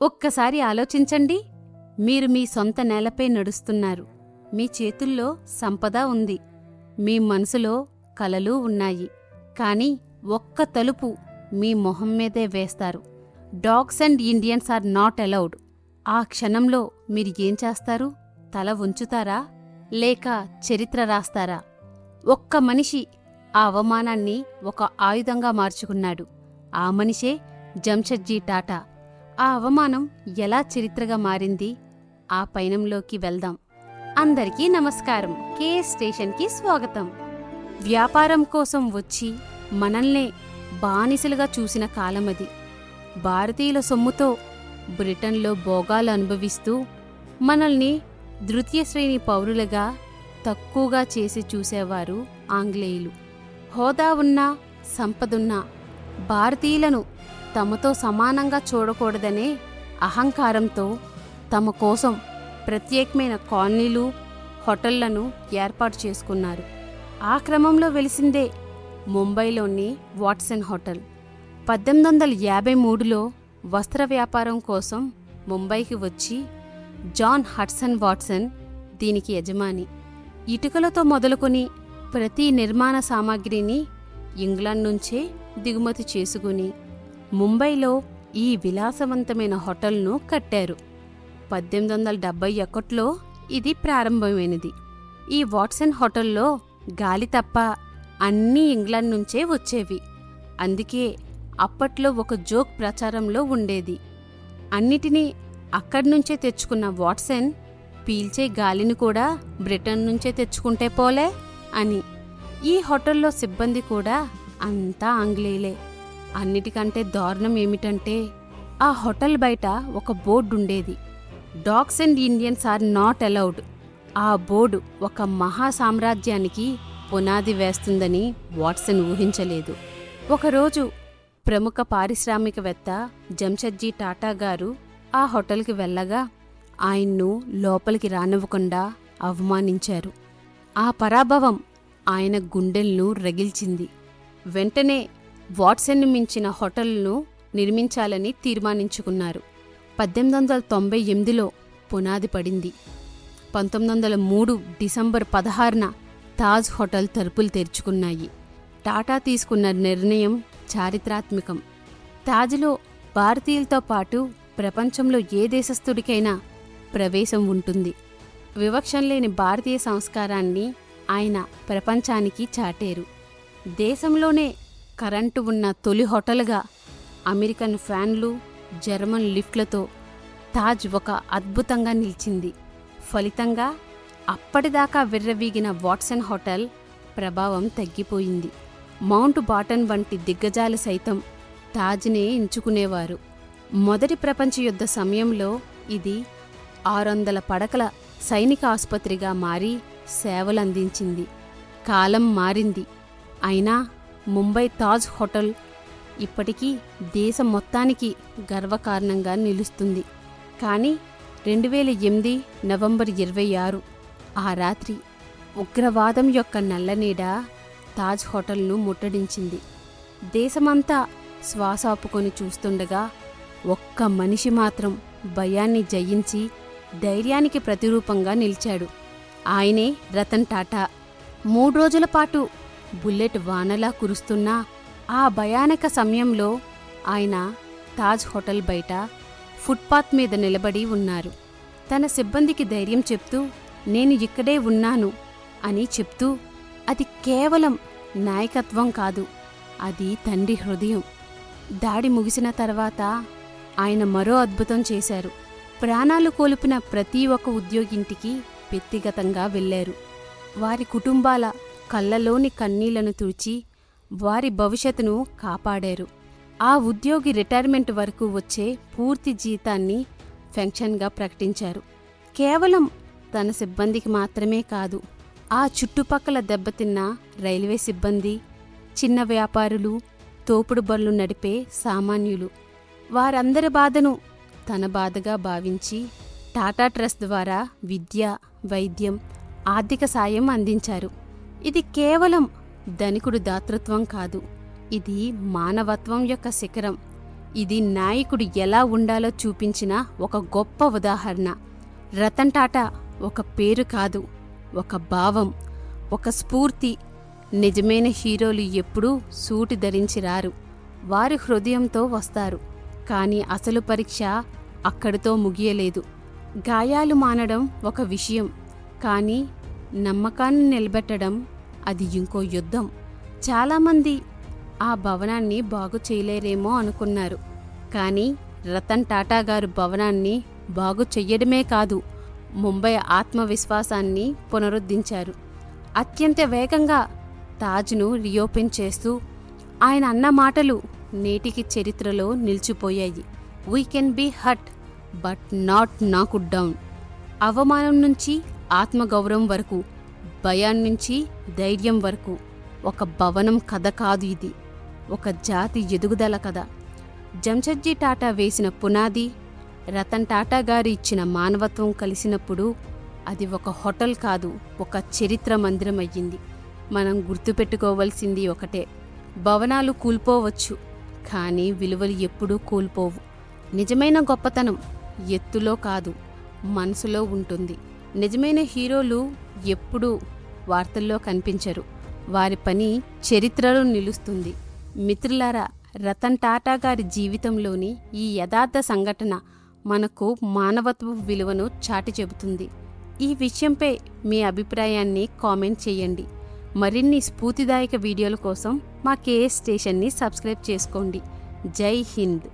ఒక్కసారి ఆలోచించండి. మీరు మీ సొంత నేలపై నడుస్తున్నారు. మీ చేతుల్లో సంపద ఉంది. మీ మనసులో కలలు ఉన్నాయి. కాని ఒక్క తలుపు మీ మొహం మీదే వేస్తారు. Dogs and Indians are not allowed. ఆ క్షణంలో మీరు ఏం చేస్తారు? తల ఉంచుతారా లేక చరిత్ర రాస్తారా? ఒక్క మనిషి ఆ అవమానాన్ని ఒక ఆయుధంగా మార్చుకున్నాడు. ఆ మనిషే జంషెడ్జీ టాటా. ఆ అవమానం ఎలా చరిత్రగా మారింది? ఆ పయనంలోకి వెళ్దాం. అందరికీ నమస్కారం. కేఎస్ స్టేషన్కి స్వాగతం. వ్యాపారం కోసం వచ్చి మనల్నే బానిసలుగా చూసిన కాలమది. భారతీయుల సొమ్ముతో బ్రిటన్లో భోగాలు అనుభవిస్తూ మనల్ని ద్వితీయ శ్రేణి పౌరులుగా తక్కువగా చేసి చూసేవారు ఆంగ్లేయులు. హోదా ఉన్నా సంపదున్నా భారతీయులను తమతో సమానంగా చూడకూడదనే అహంకారంతో తమ కోసం ప్రత్యేకమైన కాలనీలు, హోటళ్లను ఏర్పాటు చేసుకున్నారు. ఆ క్రమంలో వెలిసిందే ముంబైలోని వాట్సన్ హోటల్. 1853లో వస్త్ర వ్యాపారం కోసం ముంబైకి వచ్చి జాన్ హడ్సన్ వాట్సన్ దీనికి యజమాని. ఇటుకలతో మొదలుకొని ప్రతి నిర్మాణ సామాగ్రిని ఇంగ్లాండ్ నుంచే దిగుమతి చేసుకుని ముంబైలో ఈ విలాసవంతమైన హోటల్ను కట్టారు. 1871లో ఇది ప్రారంభమైనది. ఈ వాట్సన్ హోటల్లో గాలి తప్ప అన్నీ ఇంగ్లాండ్ నుంచే వచ్చేవి. అందుకే అప్పట్లో ఒక జోక్ ప్రచారంలో ఉండేది. అన్నిటినీ అక్కడ్నుంచే తెచ్చుకున్న వాట్సన్ పీల్చే గాలిని కూడా బ్రిటన్ నుంచే తెచ్చుకుంటే పోలే అని. ఈ హోటల్లో సిబ్బంది కూడా అంతా ఆంగ్లేయులే. అన్నిటికంటే దారుణం ఏమిటంటే ఆ హోటల్ బయట ఒక బోర్డుండేది. Dogs and Indians are not allowed. ఆ బోర్డు ఒక మహా సామ్రాజ్యానికి పునాది వేస్తుందని వాట్సన్ ఊహించలేదు. ఒకరోజు ప్రముఖ పారిశ్రామికవేత్త జంషెడ్జీ టాటా గారు ఆ హోటల్కి వెళ్ళగా ఆయన్ను లోపలికి రానివ్వకుండా అవమానించారు. ఆ పరాభవం ఆయన గుండెల్ను రగిల్చింది. వెంటనే వాట్సన్ను మించిన హోటల్ను నిర్మించాలని తీర్మానించుకున్నారు. 1898లో పునాది పడింది. 1903 డిసెంబర్ 16న తాజ్ హోటల్ తలుపులు తెరుచుకున్నాయి. టాటా తీసుకున్న నిర్ణయం చారిత్రాత్మకం. తాజ్లో భారతీయులతో పాటు ప్రపంచంలో ఏ దేశస్థుడికైనా ప్రవేశం ఉంటుంది. వివక్షం లేని భారతీయ సంస్కారాన్ని ఆయన ప్రపంచానికి చాటారు. దేశంలోనే కరెంటు ఉన్న తొలి హోటల్గా అమెరికన్ ఫ్యాన్లు, జర్మన్ లిఫ్ట్లతో తాజ్ ఒక అద్భుతంగా నిలిచింది. ఫలితంగా అప్పటిదాకా విర్రవీగిన వాట్సన్ హోటల్ ప్రభావం తగ్గిపోయింది. మౌంట్ బాటన్ వంటి దిగ్గజాలు సైతం తాజ్నే ఎంచుకునేవారు. మొదటి ప్రపంచ యుద్ధ సమయంలో ఇది 600 పడకల సైనిక ఆసుపత్రిగా మారి సేవలందించింది. కాలం మారింది. అయినా ముంబై తాజ్ హోటల్ ఇప్పటికీ దేశం మొత్తానికి గర్వకారణంగా నిలుస్తుంది. కానీ 2008 నవంబర్ 26 ఆ రాత్రి ఉగ్రవాదం యొక్క నల్లనీడ తాజ్ హోటల్ను ముట్టడించింది. దేశమంతా శ్వాసాపుకొని చూస్తుండగా ఒక్క మనిషి మాత్రం భయాన్ని జయించి ధైర్యానికి ప్రతిరూపంగా నిలిచాడు. ఆయనే రతన్ టాటా. 3 రోజుల పాటు బుల్లెట్ వానలా కురుస్తున్నా ఆ భయానక సమయంలో ఆయన తాజ్ హోటల్ బయట ఫుట్పాత్ మీద నిలబడి ఉన్నారు. తన సిబ్బందికి ధైర్యం చెప్తూ, నేను ఇక్కడే ఉన్నాను అని చెప్తూ, అది కేవలం నాయకత్వం కాదు, అది తండ్రి హృదయం. దాడి ముగిసిన తర్వాత ఆయన మరో అద్భుతం చేశారు. ప్రాణాలు కోల్పోయిన ప్రతి ఒక్క ఉద్యోగింటికి వ్యక్తిగతంగా వెళ్లారు. వారి కుటుంబాల కళ్ళలోని కన్నీళ్లను తుడిచి వారి భవిష్యత్తును కాపాడారు. ఆ ఉద్యోగి రిటైర్మెంట్ వరకు వచ్చే పూర్తి జీతాన్ని పెన్షన్గా ప్రకటించారు. కేవలం తన సిబ్బందికి మాత్రమే కాదు, ఆ చుట్టుపక్కల దెబ్బతిన్న రైల్వే సిబ్బంది, చిన్న వ్యాపారులు, తోపుడు బళ్ళు నడిపే సామాన్యులు, వారందరి బాధను తన బాధగా భావించి టాటా ట్రస్ట్ ద్వారా విద్య, వైద్యం, ఆర్థిక సాయం అందించారు. ఇది కేవలం ధనికుడు దాతృత్వం కాదు, ఇది మానవత్వం యొక్క శిఖరం. ఇది నాయకుడు ఎలా ఉండాలో చూపించిన ఒక గొప్ప ఉదాహరణ. రతన్ టాటా ఒక పేరు కాదు, ఒక భావం, ఒక స్ఫూర్తి. నిజమైన హీరోలు ఎప్పుడూ సూటి ధరించి రారు, వారి హృదయంతో వస్తారు. కానీ అసలు పరీక్ష అక్కడితో ముగియలేదు. గాయాలు మానడం ఒక విషయం, కానీ నమ్మకాన్ని నిలబెట్టడం అది ఇంకో యుద్ధం. చాలామంది ఆ భవనాన్ని బాగు చేయలేరేమో అనుకున్నారు, కానీ రతన్ టాటా గారు భవనాన్ని బాగు చెయ్యడమే కాదు, ముంబై ఆత్మవిశ్వాసాన్ని పునరుద్ధరించారు. అత్యంత వేగంగా తాజ్ను రీఓపెన్ చేస్తూ ఆయన అన్న మాటలు నేటికి చరిత్రలో నిలిచిపోయాయి. We can be hurt but not knocked down. అవమానం నుంచి ఆత్మగౌరవం వరకు, భయాన్నించి ధైర్యం వరకు. ఒక భవనం కథ కాదు ఇది, ఒక జాతి ఎదుగుదల కథ. జంషెడ్జీ టాటా వేసిన పునాది, రతన్ టాటా గారు ఇచ్చిన మానవత్వం కలిసినప్పుడు అది ఒక హోటల్ కాదు, ఒక చరిత్ర మందిరం అయ్యింది. మనం గుర్తుపెట్టుకోవలసింది ఒకటే, భవనాలు కూల్పోవచ్చు, కానీ విలువలు ఎప్పుడూ కూల్పోవు. నిజమైన గొప్పతనం ఎత్తులో కాదు, మనసులో ఉంటుంది. నిజమైన హీరోలు ఎప్పుడూ వార్తల్లో కనిపించరు, వారి పని చరిత్రలో నిలుస్తుంది. మిత్రులారా, రతన్ టాటా గారి జీవితంలోని ఈ యథార్థ సంఘటన మనకు మానవత్వ విలువను చాటి చెబుతుంది. ఈ విషయంపై మీ అభిప్రాయాన్ని కామెంట్ చేయండి. మరిన్ని స్ఫూర్తిదాయక వీడియోల కోసం మా కేఎస్ స్టేషన్ని సబ్స్క్రైబ్ చేసుకోండి. జై హింద్.